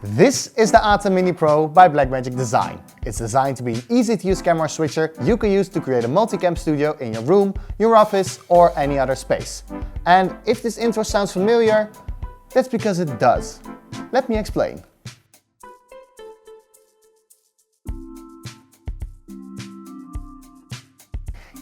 This is the Atem Mini Pro by Blackmagic Design. It's designed to be an easy-to-use camera switcher you can use to create a multicam studio in your room, your office, or any other space. And if this intro sounds familiar, that's because it does. Let me explain.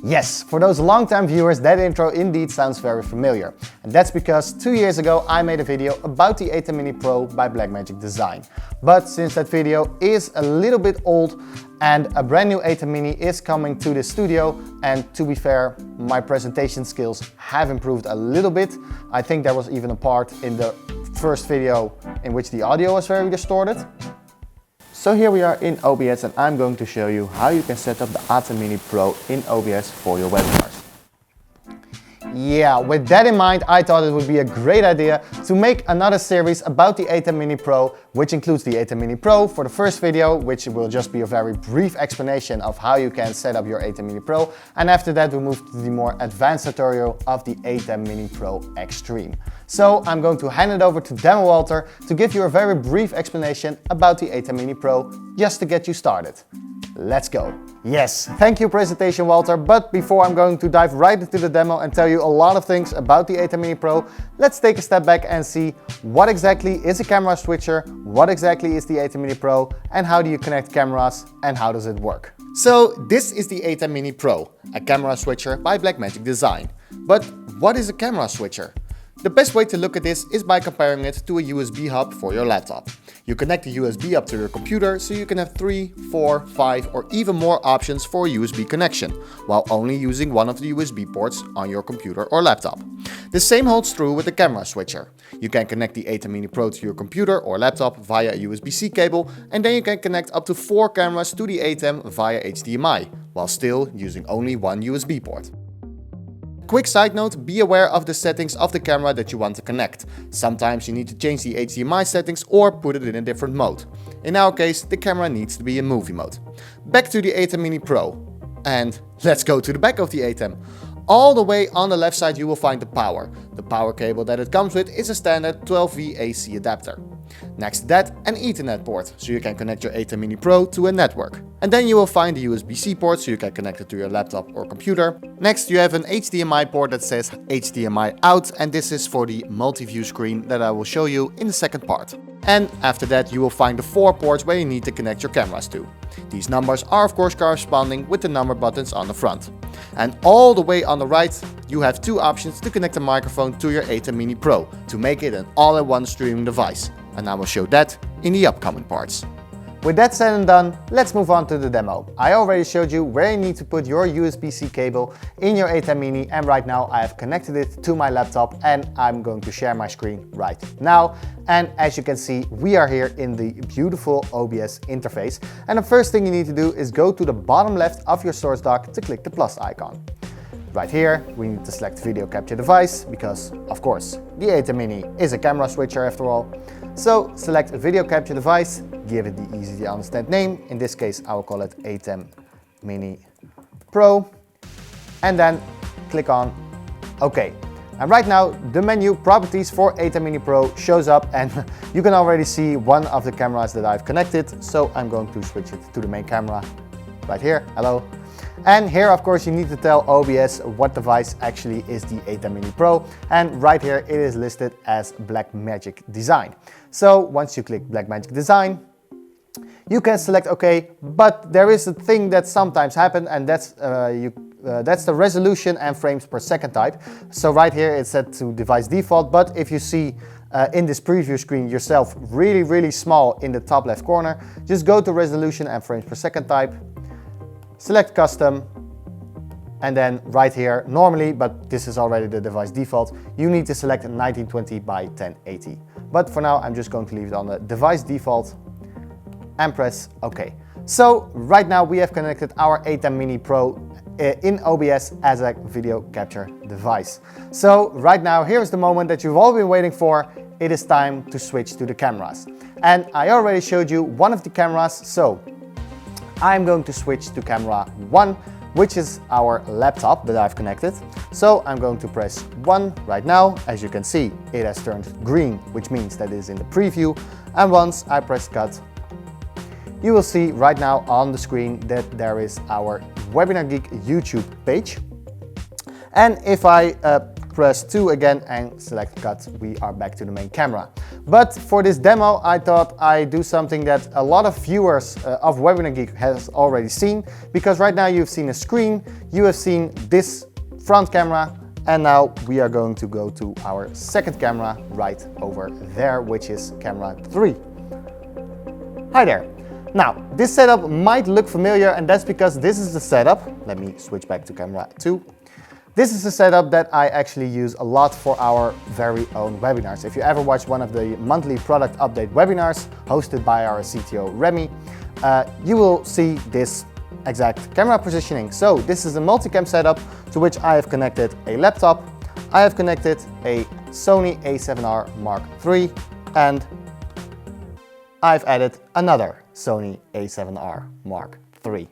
Yes, for those long-time viewers, that intro indeed sounds very familiar. And that's because 2 years ago I made a video about the Atem Mini Pro by Blackmagic Design. But since that video is a little bit old and a brand new Atem Mini is coming to the studio, and to be fair, my presentation skills have improved a little bit. I think there was even a part in the first video in which the audio was very distorted. So here we are in OBS and I'm going to show you how you can set up the Atem Mini Pro in OBS for your webinars. Yeah, with that in mind, I thought it would be a great idea to make another series about the Atem Mini Pro, which includes the Atem Mini Pro for the first video, which will just be a very brief explanation of how you can set up your Atem Mini Pro. And after that, we move to the more advanced tutorial of the Atem Mini Pro Extreme. So I'm going to hand it over to Demo Walter to give you a very brief explanation about the Atem Mini Pro, just to get you started. Let's go. Yes, thank you presentation Walter, but before I'm going to dive right into the demo and tell you a lot of things about the Atem Mini Pro, let's take a step back and see what exactly is a camera switcher, what exactly is the Atem Mini Pro, and how do you connect cameras and how does it work. So this is the Atem Mini Pro, a camera switcher by Blackmagic Design. But what is a camera switcher? The best way to look at this is by comparing it to a USB hub for your laptop. You connect the USB up to your computer so you can have 3, 4, 5 or even more options for a USB connection, while only using one of the USB ports on your computer or laptop. The same holds true with the camera switcher. You can connect the Atem Mini Pro to your computer or laptop via a USB-C cable, and then you can connect up to 4 cameras to the Atem via HDMI, while still using only one USB port. Quick side note, be aware of the settings of the camera that you want to connect. Sometimes you need to change the HDMI settings or put it in a different mode. In our case, the camera needs to be in movie mode. Back to the Atem Mini Pro. And let's go to the back of the Atem. All the way on the left side you will find the power. The power cable that it comes with is a standard 12V AC adapter. Next to that, an Ethernet port, so you can connect your Atem Mini Pro to a network. And then you will find the USB-C port, so you can connect it to your laptop or computer. Next you have an HDMI port that says HDMI out, and this is for the multi-view screen that I will show you in the second part. And after that you will find the 4 ports where you need to connect your cameras to. These numbers are of course corresponding with the number buttons on the front. And all the way on the right you have 2 options to connect the microphone to your Atem Mini Pro to make it an all-in-one streaming device. And I will show that in the upcoming parts. With that said and done, let's move on to the demo. I already showed you where you need to put your USB-C cable in your Atem Mini, and right now I have connected it to my laptop and I'm going to share my screen right now. And as you can see, we are here in the beautiful OBS interface. And the first thing you need to do is go to the bottom left of your source dock to click the plus icon. Right here, we need to select video capture device because, of course, the Atem Mini is a camera switcher after all. So select a video capture device, give it the easy to understand name. In this case, I will call it Atem Mini Pro. And then click on OK. And right now, the menu properties for Atem Mini Pro shows up, and you can already see one of the cameras that I've connected. So I'm going to switch it to the main camera right here. Hello. And here, of course, you need to tell OBS what device actually is the Atem Mini Pro. And right here, it is listed as Blackmagic Design. So once you click Blackmagic Design, you can select OK, but there is a thing that sometimes happens, and that's the resolution and frames per second type. So right here, it's set to device default, but if you see in this preview screen yourself really small in the top left corner, just go to resolution and frames per second type. Select custom, and then right here, normally, but this is already the device default, you need to select 1920 by 1080. But for now, I'm just going to leave it on the device default and press OK. So right now we have connected our Atem Mini Pro in OBS as a video capture device. So right now, here's the moment that you've all been waiting for. It is time to switch to the cameras. And I already showed you one of the cameras, so I'm going to switch to camera 1 which is our laptop that I've connected. So I'm going to press 1 right now. As you can see, it has turned green, which means that it is in the preview. And once I press cut, you will see right now on the screen that there is our WebinarGeek YouTube page. And if I press 2 again and select cut, we are back to the main camera. But for this demo, I thought I'd do something that a lot of viewers of WebinarGeek has already seen, because right now you've seen a screen, you have seen this front camera, and now we are going to go to our second camera right over there, which is camera 3. Hi there. Now, this setup might look familiar, and that's because this is the setup. Let me switch back to camera 2. This is the setup that I actually use a lot for our very own webinars. If you ever watch one of the monthly product update webinars hosted by our CTO Remy, you will see this exact camera positioning. So this is a multicam setup to which I have connected a laptop, I have connected a Sony a7R Mark III, and I've added another Sony a7R Mark III.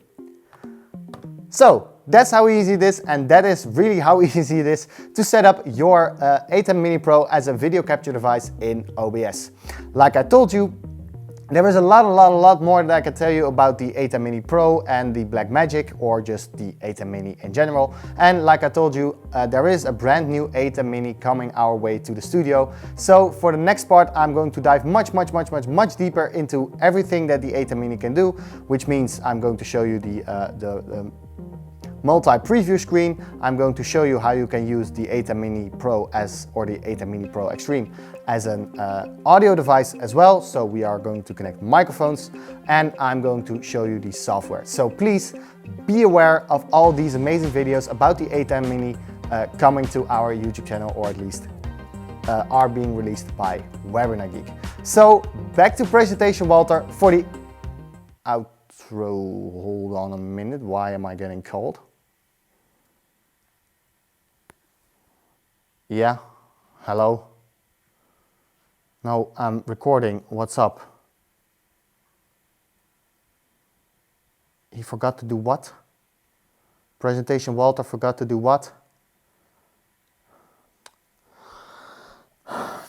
So that's how easy it is, and that is really how easy it is to set up your Atem Mini Pro as a video capture device in OBS. Like I told you, there is a lot more that I can tell you about the Atem Mini Pro and the Blackmagic, or just the Atem Mini in general. And like I told you, there is a brand new Atem Mini coming our way to the studio. So for the next part, I'm going to dive much deeper into everything that the Atem Mini can do, which means I'm going to show you the multi-preview screen. I'm going to show you how you can use the Atem Mini Pro or the Atem Mini Pro Extreme as an audio device as well. So we are going to connect microphones, and I'm going to show you the software. So please be aware of all these amazing videos about the Atem Mini coming to our YouTube channel, or at least are being released by WebinarGeek. So back to presentation, Walter, for the outro. Hold on a minute, why am I getting cold? Yeah, hello? No, I'm recording, what's up? He forgot to do what? Presentation Walter forgot to do what?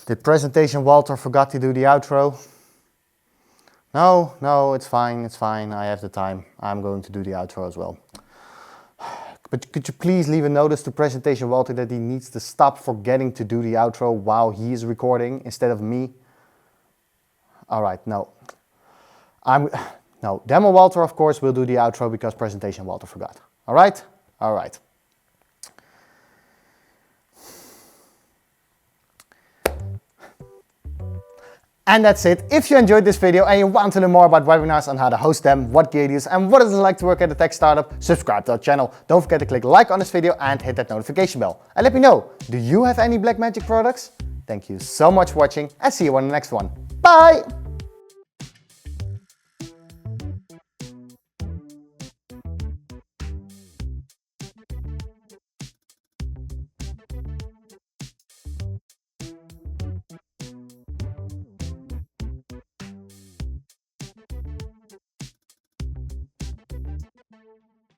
Did Presentation Walter forgot to do the outro? No, it's fine, I have the time. I'm going to do the outro as well. But could you please leave a notice to Presentation Walter that he needs to stop forgetting to do the outro while he is recording instead of me? All right, no. Demo Walter, of course, will do the outro because Presentation Walter forgot. All right? All right. And that's it. If you enjoyed this video and you want to know more about webinars and how to host them, what gear to use, and what it's like to work at a tech startup, subscribe to our channel. Don't forget to click like on this video and hit that notification bell. And let me know, do you have any Blackmagic products? Thank you so much for watching, and see you on the next one. Bye!